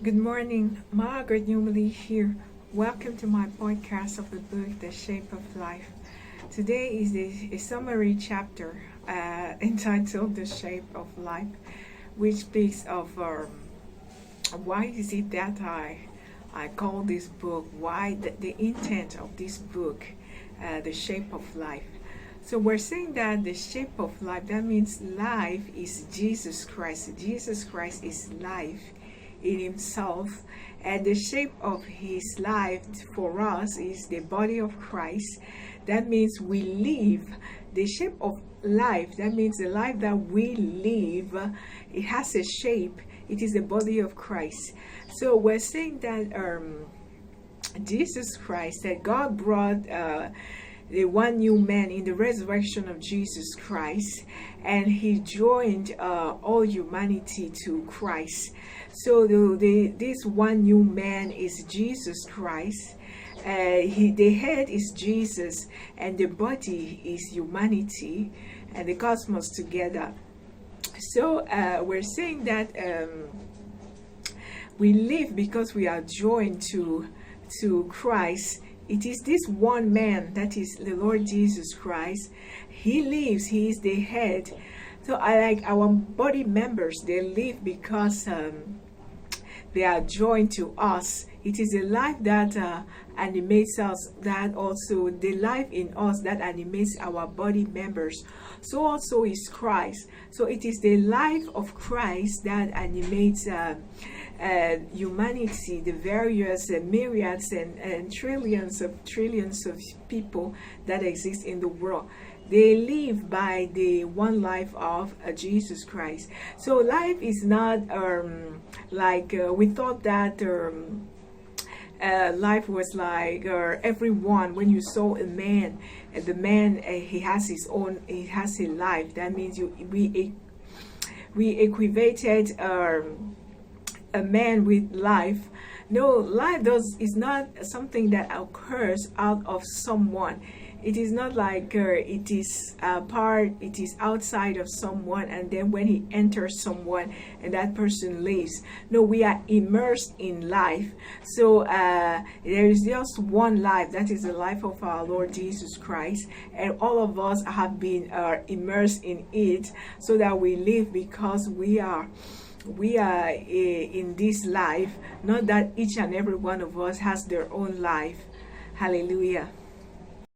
Good morning, Margaret, Newmeli here. Welcome to my podcast of the book, The Shape of Life. Today is a summary chapter entitled The Shape of Life, which speaks of why is it that I call this book, why the intent of this book, The Shape of Life. So we're saying that the shape of life, that means life is Jesus Christ. Jesus Christ is life in himself, and the shape of his life for us is the body of Christ. That means we live the shape of life. That means the life that we live, it has a shape. It is the body of Christ. So we're saying that Jesus Christ, that God brought the one new man in the resurrection of Jesus Christ, and he joined all humanity to Christ. So this one new man is Jesus Christ. The head is Jesus, and the body is humanity and the cosmos together. So we're saying that we live because we are joined to Christ. It is this one man, that is the Lord Jesus Christ. He lives, he is the head. So I like our body members, they live because they are joined to us. It is a life that animates us, that also the life in us that animates our body members. So also is Christ. So it is the life of Christ that animates humanity, the various myriads and trillions of people that exist in the world. They live by the one life of Jesus Christ. So life is not we thought that life was like everyone. When you saw a man, the man he has his own, he has a life. That means we equated a man with life. No, life is not something that occurs out of someone. It is not like it is outside of someone, and then when he enters someone and that person leaves. No, we are immersed in life. So there is just one life, that is the life of our Lord Jesus Christ, and all of us have been immersed in it, so that we live because we are in this life, not that each and every one of us has their own life. Hallelujah.